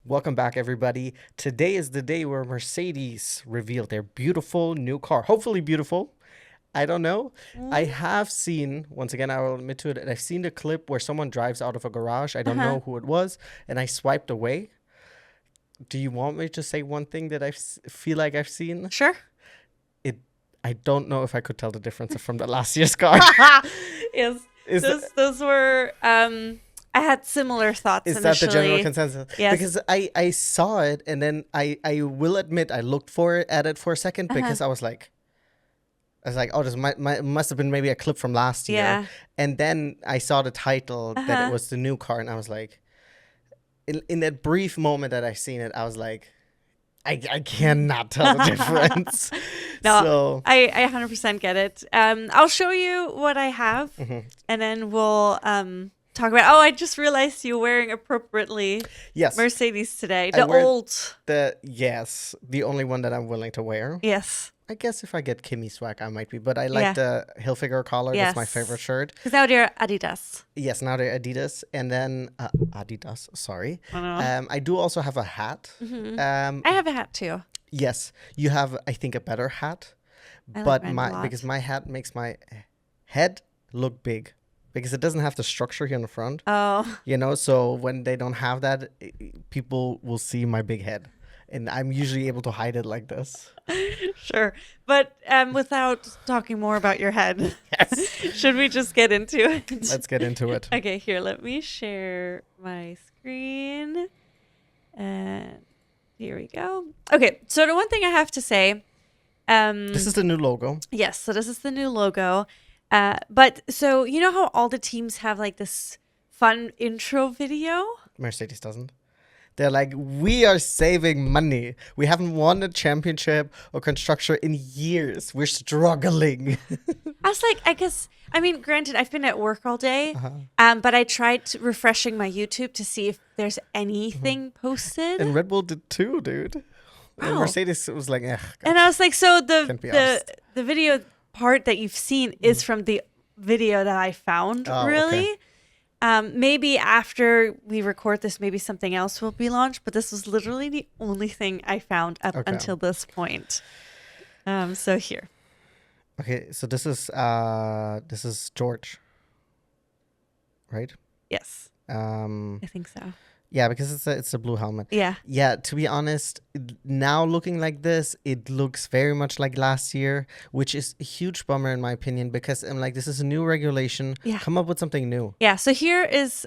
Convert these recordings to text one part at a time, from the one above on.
Welcome back, everybody. Today is the day where Mercedes revealed their beautiful new car. Hopefully beautiful. I don't know. I have seen, once again, I will admit to it, I've seen the clip where someone drives out of a garage. I don't know who it was, and I swiped away. Do you want me to say one thing that feel like I've seen? Sure. I don't know if I could tell the difference from the last year's car. Yes. Those were I had similar thoughts Is initially. that the general consensus? Yes. Because I saw it, and then I will admit I looked at it for a second because I was like, oh, this must have been maybe a clip from last year. Yeah. And then I saw the title that it was the new car, and I was like, in that brief moment that I seen it, I was like, I cannot tell the difference. No, So I 100% get it. I'll show you what I have, and then we'll talk about. Oh, I just realized you're wearing appropriately yes, Mercedes today. I The wear old. the only one that I'm willing to wear. Yes. I guess if I get Kimmy swag, I might be. But I like the Hilfiger collar. That's my Yes. favorite shirt. Because now they're Adidas. Yes, now they're Adidas. And then Adidas, sorry. I know. I do also have a hat. I have a hat too. Yes, you have, I think, a better hat. I like But mine a lot. because my hat makes my head look big. Because it doesn't have the structure here in the front. Oh. You know, so when they don't have that, people will see my big head. And I'm usually able to hide it like this. Sure. But without talking more about your head, Yes. should we just get into it? Let's get into it. Okay, here, let me share my screen. And here we go. Okay, so the one thing I have to say. This is the new logo. Yes, so this is the new logo. But so you know how all the teams have like this fun intro video? Mercedes doesn't. They're like, we are saving money. We haven't won a championship or constructor in years. We're struggling. I was like, I mean, granted, I've been at work all day, but I tried refreshing my YouTube to see if there's anything posted. And Red Bull did too, dude. And Wow. Mercedes was like, ugh. And I was like, so Can't be honest. the video part that you've seen is from the video that I found, Oh, really. okay. Maybe after we record this, maybe something else will be launched, but this was literally the only thing I found up Okay. until this point. So here. Okay, so this is George, right? Yes, Um, I think so. yeah, because it's a blue helmet. Yeah. Yeah, to be honest, now looking like this, it looks very much like last year, which is a huge bummer in my opinion, because I'm like, this is a new regulation. Yeah. Come up with something new. Yeah, so here is,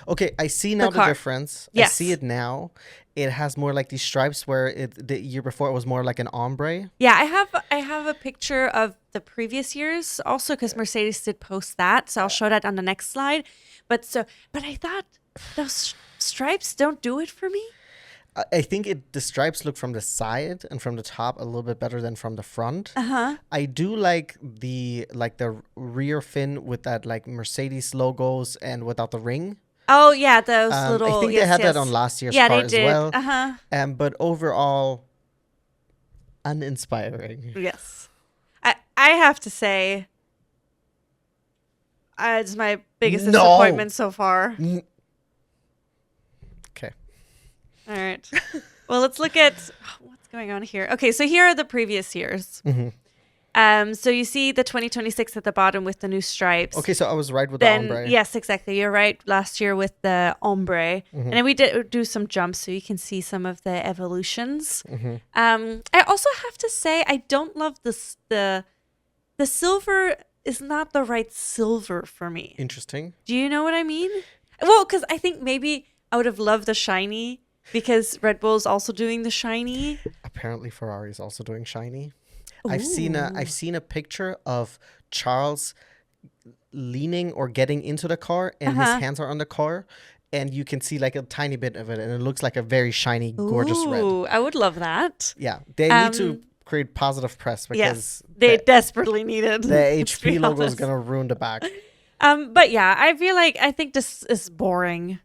Okay, I see now the car. difference. Yes. I see it now. It has more like these stripes where the year before it was more like an ombre. yeah, I have a picture of the previous years also because Mercedes did post that. So I'll show that on the next slide. But I thought those stripes don't do it for me. I think the stripes look from the side and from the top a little bit better than from the front. I do like the rear fin with that like Mercedes logos and without the ring. Oh yeah, those little. I think they had that on last year's Yeah, car they as did. well. But overall, uninspiring. Yes, I have to say, it's my biggest No. disappointment so far. Okay. All right. Well, let's look at what's going on here. Okay, so here are the previous years. So you see the 2026 at the bottom with the new stripes. Okay, so I was right with Then the ombre. yes, exactly. You're right. Last year with the ombre, and then we did do some jumps, so you can see some of the evolutions. I also have to say I don't love this. The silver is not the right silver for me. Interesting. Do you know what I mean? Well, because I think maybe I would have loved the shiny because Red Bull's also doing the shiny. Apparently, Ferrari is also doing shiny. I've seen a picture of Charles leaning or getting into the car, and his hands are on the car, and you can see like a tiny bit of it, and it looks like a very shiny, gorgeous red. Ooh, I would love that. Yeah, they need to create positive press because Yes, they desperately need it. the let's be HP logo is honest. gonna ruin the back. But yeah, I think this is boring.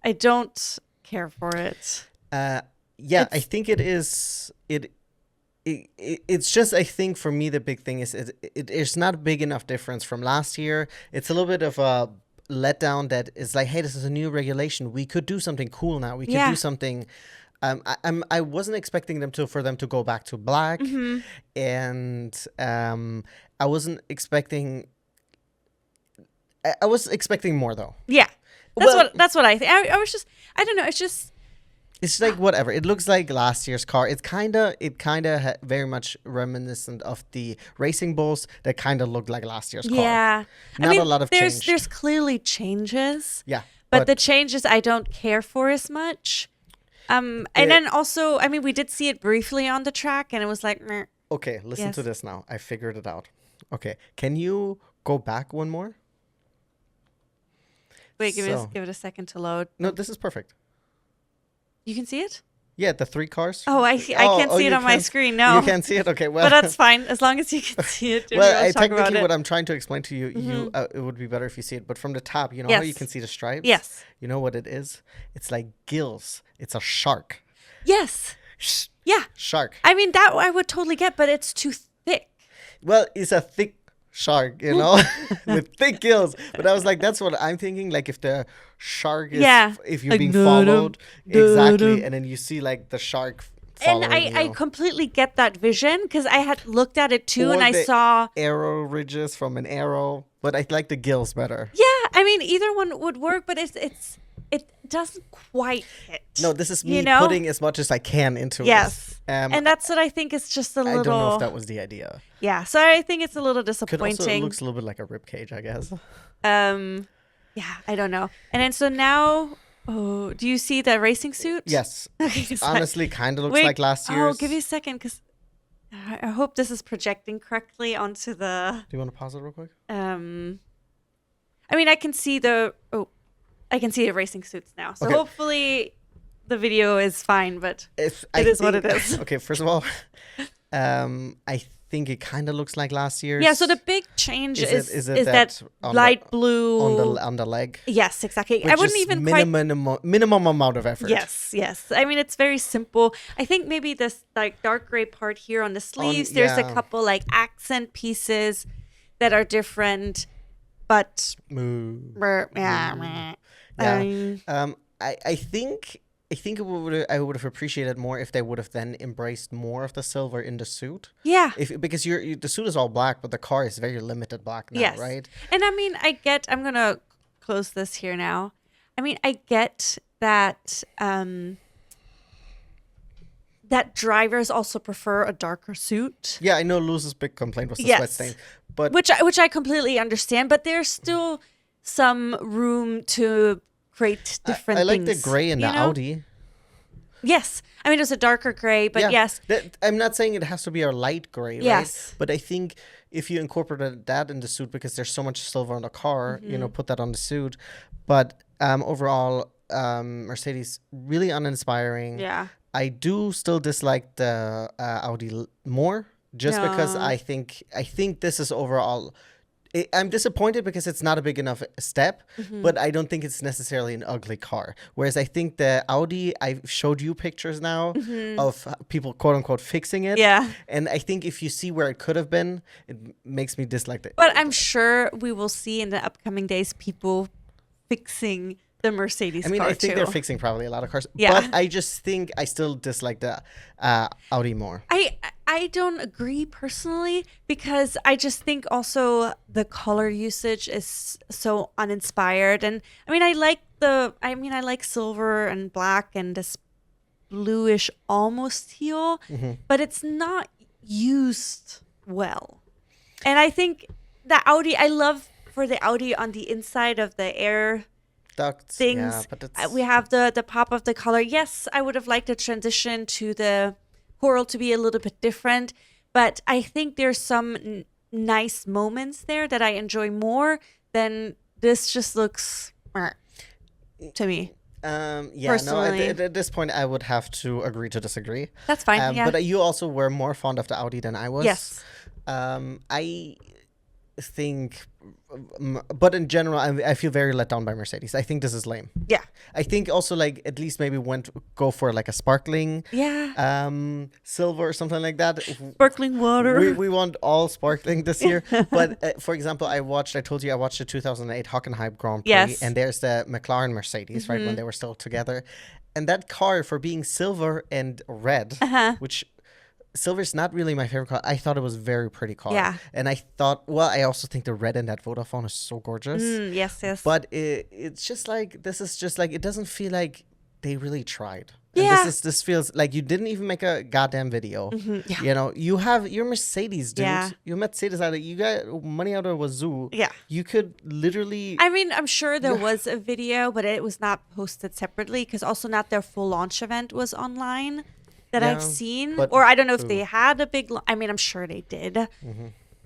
I don't care for it. Yeah, I think it is. It's just, I think for me the big thing is it's not a big enough difference from last year. It's a little bit of letdown that is like, hey, this is a new regulation. We could do something cool now. We could Yeah. do something. I wasn't expecting for them to go back to black, and I wasn't expecting. I was expecting more though. Yeah. That's what I think. I was just, I don't know. It's just, It's like whatever. It looks like last year's car. It kind of very much reminiscent of the racing bulls that kind of looked like last year's car. yeah. Not a lot of there's change. there's clearly changes. Yeah, But the changes I don't care for as much. And then also, I mean, we did see it briefly on the track, and it was like, meh. okay, listen to Yes. this now. I figured it out. Okay, can you go back one more? Wait, give So- it a second to load. No, this is perfect. You can see it? Yeah, the 3 cars. Oh, I can't see it you on my can't- screen. No, You can't see it. Okay, well. but that's fine as long as you can see it. Well, We'll talk about technically, it. what I'm trying to explain to you, it would be better if you see it. But from the top, you know how you Yes. can see the stripes. Yes. You know what it is? It's like gills. It's a shark. Yes. Yeah. Shark. I mean, that I would totally get, but it's too thick. Well, it's a thick shark, you know, with thick gills. But I was like, that's what I'm thinking. Like if the shark is, Yeah. if you're Like, being dum, followed, dum, exactly, dum. and then you see like the shark And following I you. completely get that vision because I had looked at it too, Or and I the saw. arrow ridges from an arrow, but I like the gills better. Yeah, I mean, either one would work, but it doesn't quite hit. No, this is me you know? putting as much as I can into Yes. it. And that's what I think is just a I little. don't know if that was the idea. Yeah, so I think it's a little Could also, it disappointing. looks a little bit like a rib cage, I guess. Yeah, I don't know. And then so now, oh, do you see the racing suit? Yes. Okay, so- Honestly, kind of looks Wait, like last Oh, year's. give me a second, because I hope this is projecting correctly onto the. Do you want to pause it real quick? I mean, I can see the racing suits now. So Okay. hopefully, the video is fine. But It is what it is. Okay, first of all, I think it kind of looks like last year's. yeah, so the big change is it that on light blue. on the leg? Yes, exactly. I Which wouldn't is even quite. minimum amount of effort. Yes. I mean, it's very simple. I think maybe this like dark gray part here on the sleeves. There's a yeah. couple like accent pieces that are different, but Moo. yeah. Yeah. I think I would have appreciated more if they would have then embraced more of the silver in the suit. Yeah. Because the suit is all black, but the car is very limited black now, Yes. right? And I mean, I'm going to close this here now. I mean, I get that that drivers also prefer a darker suit, Yeah, I know Luz's big complaint was the Yes. sweat stain, but which I completely understand, but there's still some room to create different I like the things, gray in the you know? Audi. Yes. I mean, it's a darker gray, but Yeah, yes. I'm not saying it has to be a light gray, Yes. right? But I think if you incorporated that in the suit, because there's so much silver on the car, Mm-hmm. put that on the suit. But overall, Mercedes really uninspiring. Yeah. I do still dislike the Audi more, just because No. I think this is overall. I'm disappointed because it's not a big enough step, Mm-hmm. but I don't think it's necessarily an ugly car. Whereas I think the Audi, I've showed you pictures now of people quote unquote fixing it. Mm-hmm. Yeah. And I think if you see where it could have been, it makes me dislike it. But I'm sure we will see in the upcoming days people fixing the Mercedes I mean, car I think too. they're fixing probably a lot of cars, Yeah. but I just think I still dislike the Audi more. I don't agree personally because I just think also the color usage is so uninspired, and I mean I like silver and black and this bluish almost teal, but it's not used well. And I think the Audi, I love for the Audi on the inside of the air Ducts, things. yeah, but it's, We have the pop of the color. Yes, I would have liked the transition to the coral to be a little bit different, but I think there's some nice moments there that I enjoy more than this just looks to me. yeah, no, personally. at this point, I would have to agree to disagree. That's fine. Yeah. But you also were more fond of the Audi than I was. Yes. think, but in general, I feel very let down by Mercedes. I think this is lame. Yeah. I think also like at least maybe go for like a sparkling, silver or something like that. Sparkling water. We want all sparkling this year. But for example, I told you I watched the 2008 Hockenheim Grand Prix, Yes. and there's the McLaren Mercedes, right, when they were still together, and that car for being silver and red, which. Silver is not really my favorite car. I thought it was a very pretty car. Yeah. And I thought, well, I also think the red in that Vodafone is so gorgeous. Yes. But it's just like, this is just like, it doesn't feel like they really tried. Yeah. And this feels like you didn't even make a goddamn video. Yeah. You know, you're Mercedes, dude. Yeah. You're Mercedes out of, you got money out of wazoo. Yeah. You could literally. I mean, I'm sure there was a video, but it was not posted separately because also not their full launch event was online. That I've seen, or I don't know if they had a big. I mean, I'm sure they did,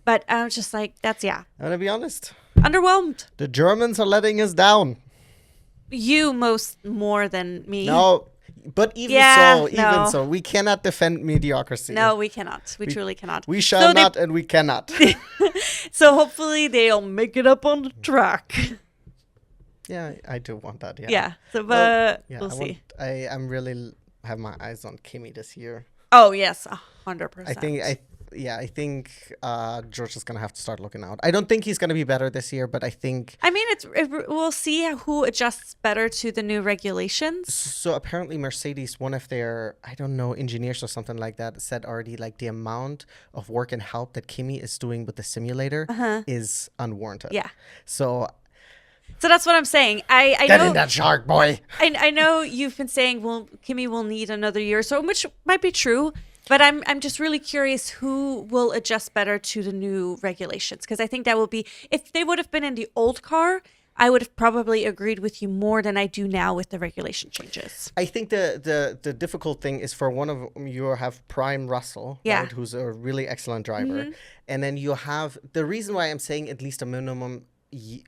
but I was just like, I'm gonna be honest. Underwhelmed. The Germans are letting us down. You more than me. No, but even so, we cannot defend mediocrity. No, we cannot. We truly cannot. We shall not, and we cannot. So hopefully they'll make it up on the track. Yeah, I do want that. Yeah. So, but we'll see. I'm really have my eyes on Kimi this year. Oh yes, 100%. I think George is gonna have to start looking out. I don't think he's gonna be better this year, but I think. I mean, we'll see who adjusts better to the new regulations. So apparently, Mercedes, one of their engineers or something like that, said already like the amount of work and help that Kimi is doing with the simulator is unwarranted. Yeah. So that's what I'm saying. I Get know in that shark, boy. I know you've been saying, well, Kimi will need another year or so, which might be true. But I'm just really curious who will adjust better to the new regulations. Because I think that will be, if they would have been in the old car, I would have probably agreed with you more than I do now with the regulation changes. I think the difficult thing is for one of them, you have Prime Russell, right, who's a really excellent driver. And then you have, the reason why I'm saying at least a minimum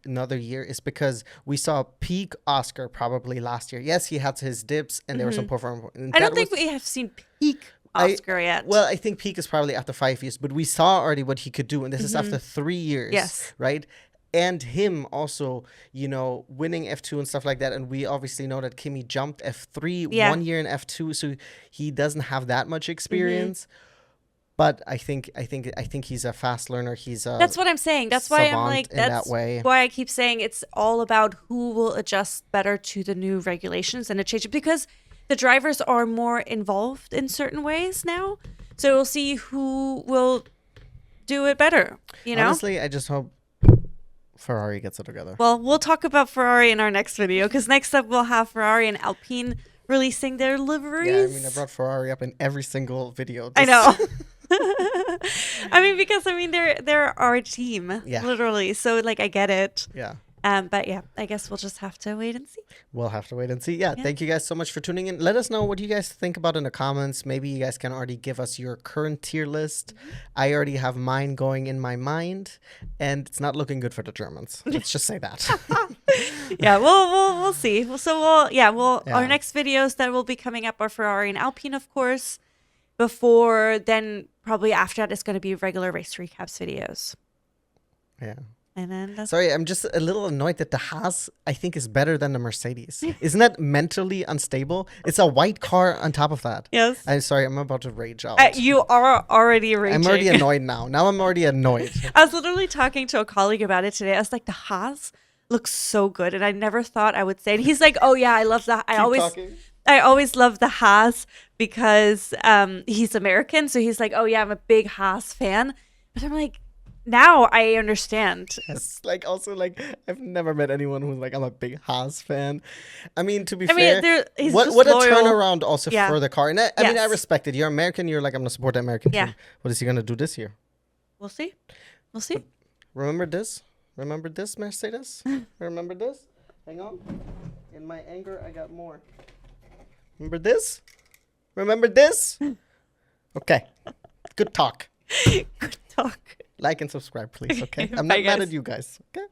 another year is because we saw peak Oscar probably last year. Yes, he had his dips and there were some performance. I don't think we have seen peak Oscar yet. Well, I think peak is probably after 5 years, but we saw already what he could do, and this is after 3 years. Yes. Right? And him also, winning F2 and stuff like that. And we obviously know that Kimi jumped F3 1 year in F2, so he doesn't have that much experience. But I think he's a fast learner. That's what I'm saying. That's why I'm like, that's why I keep saying it's all about who will adjust better to the new regulations and the change, because the drivers are more involved in certain ways now. So we'll see who will do it better. Honestly, I just hope Ferrari gets it together. Well, we'll talk about Ferrari in our next video, because next up we'll have Ferrari and Alpine releasing their liveries. Yeah, I mean, I brought Ferrari up in every single video. I know. They're our team, literally. So like, I get it. Yeah. But yeah, I guess we'll just have to wait and see. We'll have to wait and see. Yeah, thank you guys so much for tuning in. Let us know what you guys think about in the comments. Maybe you guys can already give us your current tier list. I already have mine going in my mind, and it's not looking good for the Germans. Let's just say that. Yeah, we'll see. Our next videos that will be coming up are Ferrari and Alpine, of course. Before then, probably after that, it's going to be regular race recaps videos. Yeah. And then sorry, I'm just a little annoyed that the Haas, I think, is better than the Mercedes. Isn't that mentally unstable? It's a white car on top of that. Yes. I'm sorry, I'm about to rage out. You are already raging. I'm already annoyed now. Now I'm already annoyed. I was literally talking to a colleague about it today. I was like, the Haas looks so good. And I never thought I would say it. He's like, oh yeah, I love that. I always love the Haas because he's American. So he's like, oh yeah, I'm a big Haas fan. But I'm like, now I understand. Yes, like also like I've never met anyone who's like, I'm a big Haas fan. I mean, to be fair, what a turnaround also for the car. And I mean, I respect it. You're American. You're like, I'm gonna support the American team. What is he gonna do this year? We'll see. We'll see. But remember this? Remember this, Mercedes? Remember this? Hang on. In my anger, I got more. Remember this? Remember this? Okay. Good talk. Good talk. Like and subscribe, please, okay? I'm not mad at you guys, okay?